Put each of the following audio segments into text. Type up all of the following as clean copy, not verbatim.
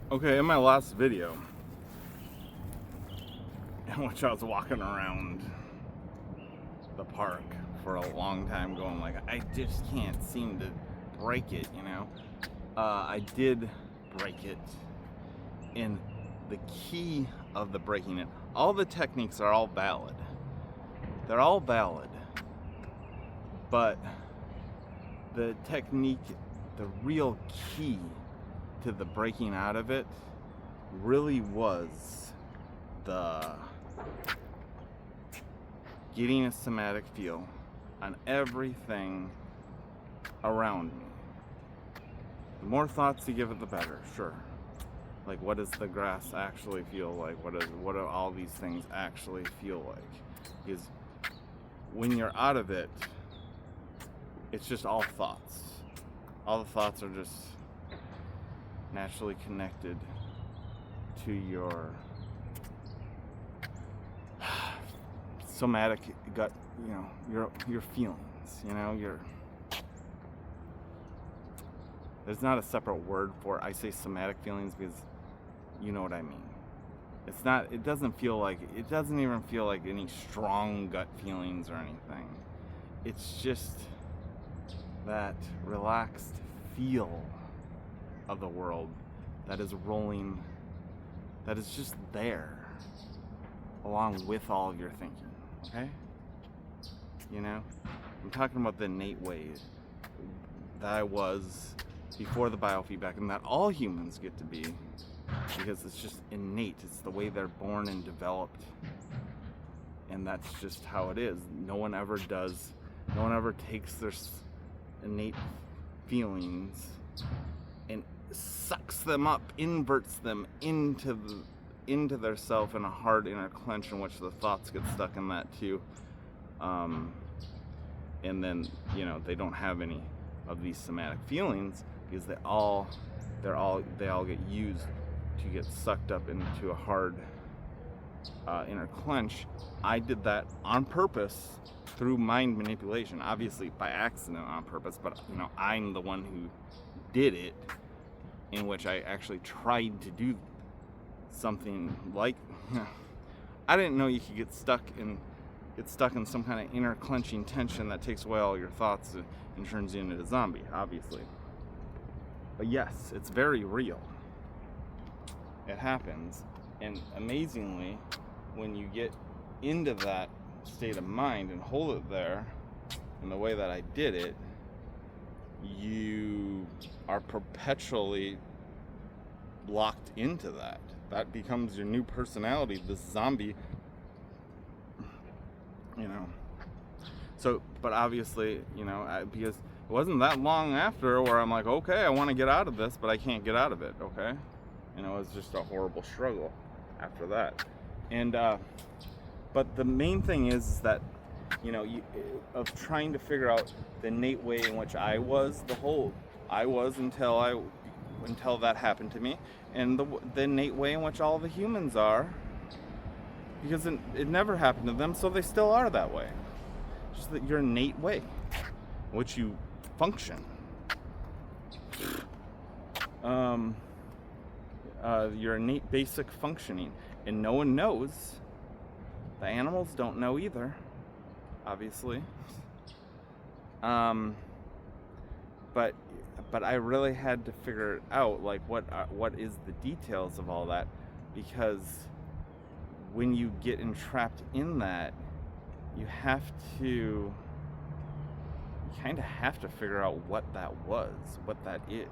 Okay, in my last video, in which I was walking around the park for a long time going like, I just can't seem to break it, I did break it. And the key of the breaking it, all the techniques are all valid. They're all valid. But the technique, the real key to the breaking out of it really was the getting a somatic feel on everything around me. The more thoughts you give it, the better, sure. Like, what does the grass actually feel like? What do all these things actually feel like? Because when you're out of it, it's just all thoughts. All the thoughts are just naturally connected to your somatic gut, your feelings, there's not a separate word for it. I say somatic feelings because you know what I mean. It doesn't even feel like any strong gut feelings or anything. It's just that relaxed feel of the world that is rolling, that is just there along with all of your thinking, okay? I'm talking about the innate ways that I was before the biofeedback, and that all humans get to be, because it's just innate. It's the way they're born and developed, and that's just how it is. No one ever takes their innate feelings and sucks them up, inverts them into their self in a hard inner clench in which the thoughts get stuck in that too. And then they don't have any of these somatic feelings because they all get used to get sucked up into a hard inner clench. I did that on purpose through mind manipulation, obviously by accident on purpose, but I'm the one who did it, in which I actually tried to do something like I didn't know you could get stuck in some kind of inner clenching tension that takes away all your thoughts and turns you into a zombie, obviously. But yes, it's very real. It happens. And amazingly, when you get into that state of mind and hold it there in the way that I did it, you are perpetually locked into that. That becomes your new personality, this zombie, So, but obviously, because it wasn't that long after where I'm like, okay, I want to get out of this, but I can't get out of it, okay? It was just a horrible struggle after that. And, but the main thing is that, of trying to figure out the innate way in which I was until that happened to me, and the innate way in which all the humans are, because it never happened to them, so they still are that way. Just that your innate way in which you function. Your innate basic functioning. And no one knows. The animals don't know either, obviously. But I really had to figure out, like, what is the details of all that, because when you get entrapped in that, you kind of have to figure out what that was, what that is.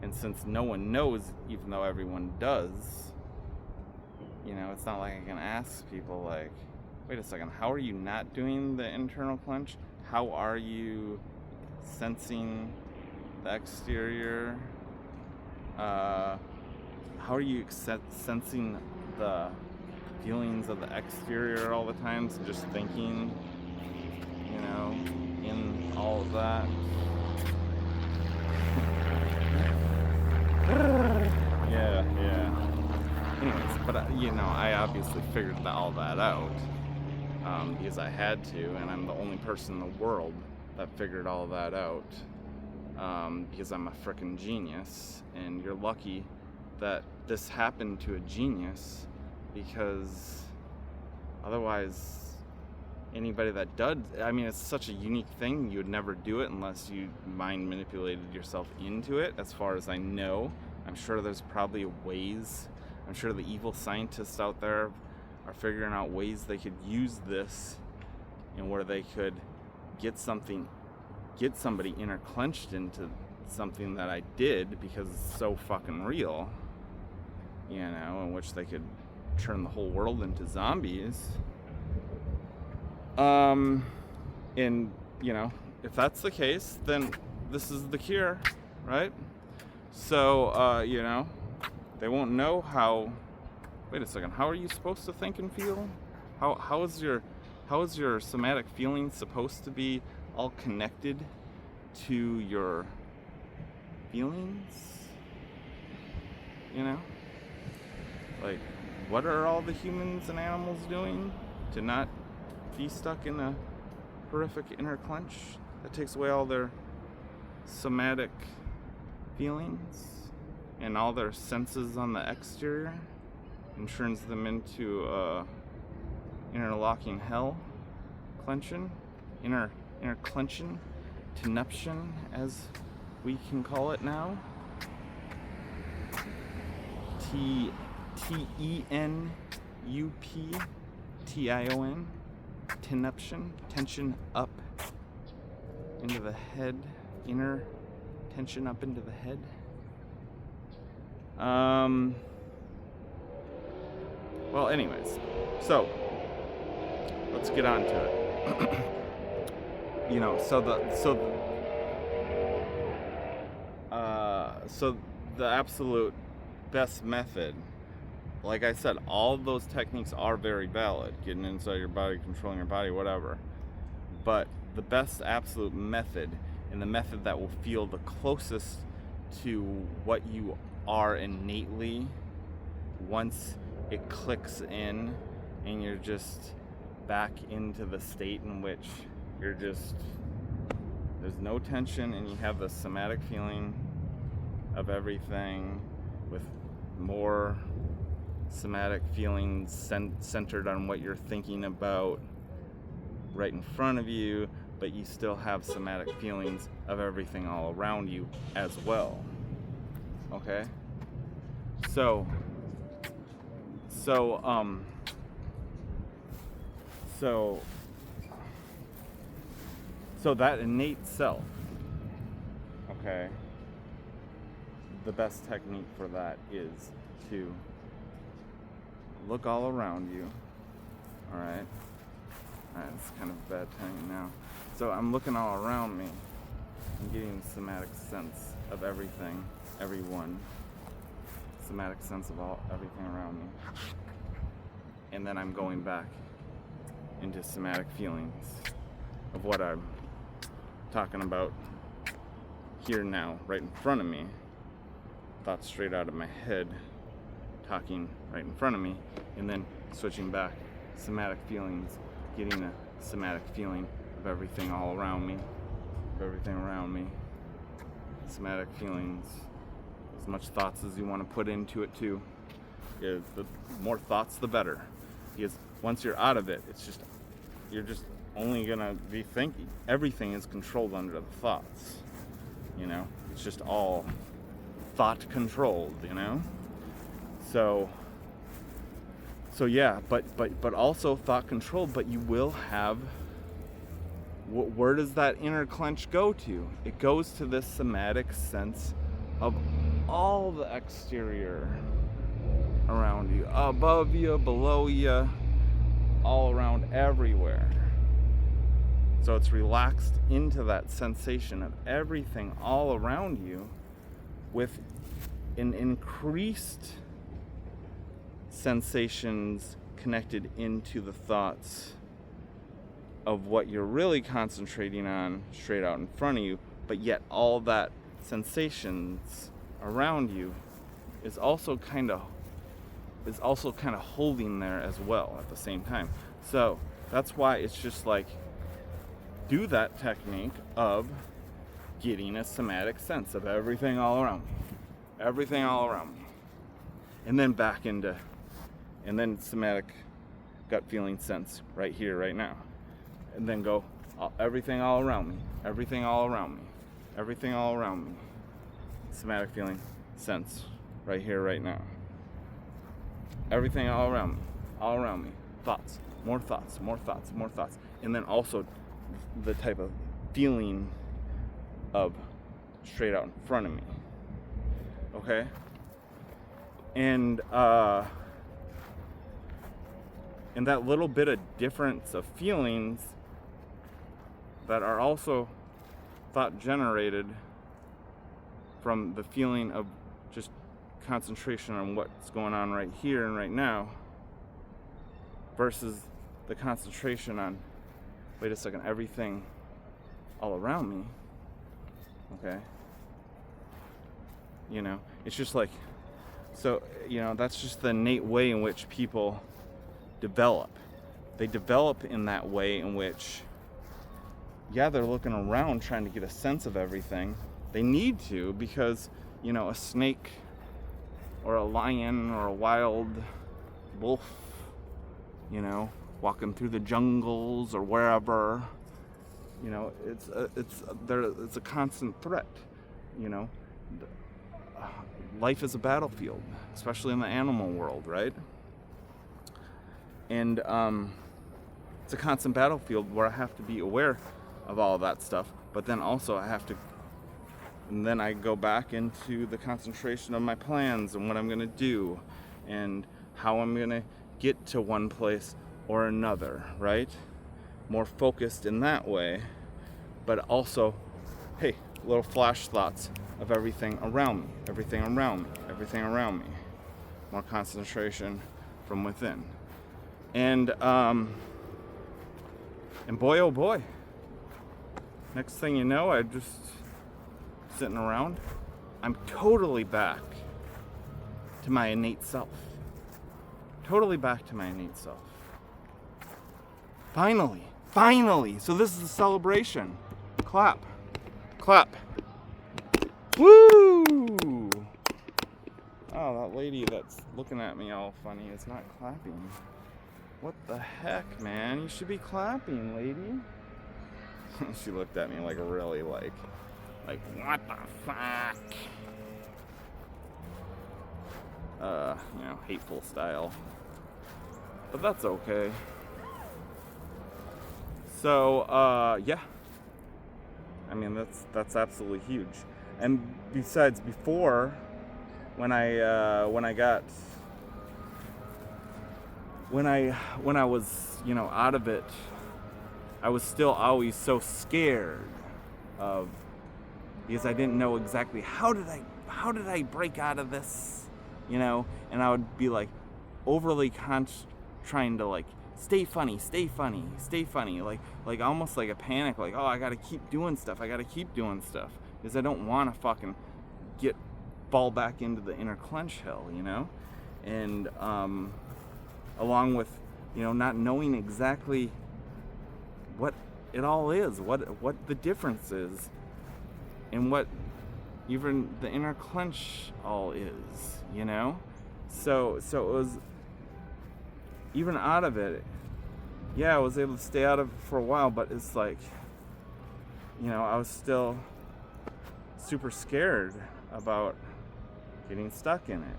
And since no one knows, even though everyone does, it's not like I can ask people, like, wait a second, how are you not doing the internal clench? How are you sensing the exterior? How are you sensing the feelings of the exterior all the time? So just thinking, in all of that. Yeah. Anyways, but I obviously figured all that out because I had to, and I'm the only person in the world that figured all that out because I'm a frickin' genius, and you're lucky that this happened to a genius, because otherwise anybody that does, I mean, it's such a unique thing, you would never do it unless you mind manipulated yourself into it, as far as I know. I'm sure there's probably ways. I'm sure the evil scientists out there are figuring out ways they could use this, and where they could get somebody interclenched into something that I did because it's so fucking real, in which they could turn the whole world into zombies. And if that's the case, then this is the cure, right? So they won't know how. Wait a second, how are you supposed to think and feel? How is your somatic feeling supposed to be all connected to your feelings? Like, what are all the humans and animals doing to not be stuck in a horrific inner clench that takes away all their somatic feelings and all their senses on the exterior and turns them into interlocking hell clenching, inner clenching, tenuption, as we can call it now. TENUPTION, tenuption, tension up into the head, inner tension up into the head. Well, anyways, so let's get on to it. So the absolute best method, like I said, all of those techniques are very valid, getting inside your body, controlling your body, whatever. But the best absolute method, and the method that will feel the closest to what you are innately, once it clicks in and you're just back into the state in which you're just, there's no tension and you have the somatic feeling of everything, with more somatic feelings centered on what you're thinking about right in front of you, but you still have somatic feelings of everything all around you as well. Okay? So that innate self, okay, the best technique for that is to look all around you. Alright, it's kind of a bad timing now. So I'm looking all around me. I'm getting a somatic sense of everything, everyone. Somatic sense of everything around me. And then I'm going back into somatic feelings of what I'm talking about here now, right in front of me. Thoughts straight out of my head, talking right in front of me, and then switching back, somatic feelings, getting a somatic feeling of everything all around me, somatic feelings, as much thoughts as you want to put into it too. Is the more thoughts the better, because once you're out of it, you're just only gonna be thinking. Everything is controlled under the thoughts, it's just all thought controlled, so yeah, but also thought controlled, but you will have, where does that inner clench go to? It goes to this somatic sense of all the exterior around you, above you, below you, all around, everywhere. So it's relaxed into that sensation of everything all around you, with an increased sensations connected into the thoughts of what you're really concentrating on straight out in front of you, but yet all that sensations around you is also kind of holding there as well at the same time. So that's why it's just like, do that technique of getting a somatic sense of everything all around me. and then back into, and then somatic gut feeling sense right here, right now. And then go everything all around me, everything all around me, everything all around me. Somatic feeling sense right here, right now. Everything all around me, all around me. Thoughts, more thoughts, more thoughts, more thoughts. And then also the type of feeling of straight out in front of me. Okay? And that little bit of difference of feelings that are also thought generated from the feeling of just concentration on what's going on right here and right now versus the concentration on, wait a second, everything all around me. Okay? You know, it's just like, so, you know, that's just the innate way in which people develop. They develop in that way in which, yeah, they're looking around trying to get a sense of everything. They need to, because, you know, a snake or a lion or a wild wolf, you know, walking through the jungles or wherever, you know, it's a constant threat, you know. Life is a battlefield, especially in the animal world, right? And it's a constant battlefield where I have to be aware of all of that stuff, but then also and then I go back into the concentration of my plans and what I'm gonna do and how I'm gonna get to one place or another, right? More focused in that way, but also, hey, little flash thoughts of everything around me, everything around me, everything around me. More concentration from within. And boy, oh boy, next thing you know, I just sitting around, I'm totally back to my innate self. Totally back to my innate self. Finally. So this is a celebration. Clap. Woo! Oh, that lady that's looking at me all funny is not clapping. What the heck, man? You should be clapping, lady. She looked at me like really like, what the fuck? You know, hateful style. But that's okay. So, yeah. I mean, that's absolutely huge. And besides, before, when I was, you know, out of it, I was still always so scared of, because I didn't know exactly how did I break out of this, you know, and I would be like overly trying to like stay funny, like almost like a panic, like, oh, I gotta keep doing stuff, because I don't want to fucking fall back into the inner clench hell, you know. And along with, you know, not knowing exactly what it all is, what the difference is, and what even the inner clench all is, you know. So it was, even out of it, yeah, I was able to stay out of it for a while, but it's like, you know, I was still super scared about getting stuck in it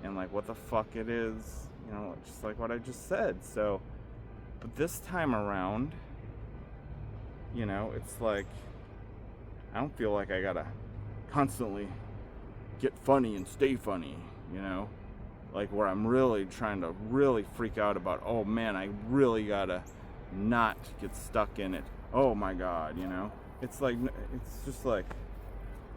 and like what the fuck it is, you know, just like what I just said. So, but this time around, you know, it's like I don't feel like I gotta constantly get funny and stay funny, you know, like where I'm really trying to really freak out about, oh man, I really gotta not get stuck in it, oh my god, you know. It's like, it's just like,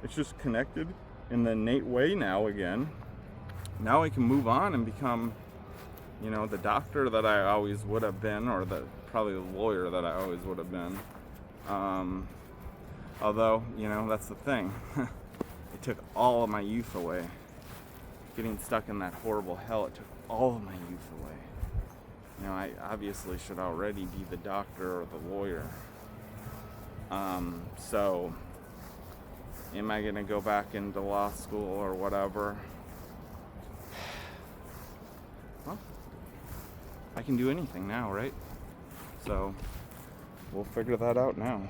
it's just connected in the innate way now again. Now I can move on and become, you know, the doctor that I always would have been, or probably the lawyer that I always would have been. Although, you know, that's the thing. It took all of my youth away. Getting stuck in that horrible hell, it took all of my youth away. You know, I obviously should already be the doctor or the lawyer. So, am I going to go back into law school or whatever? well, I can do anything now, right? So we'll figure that out now.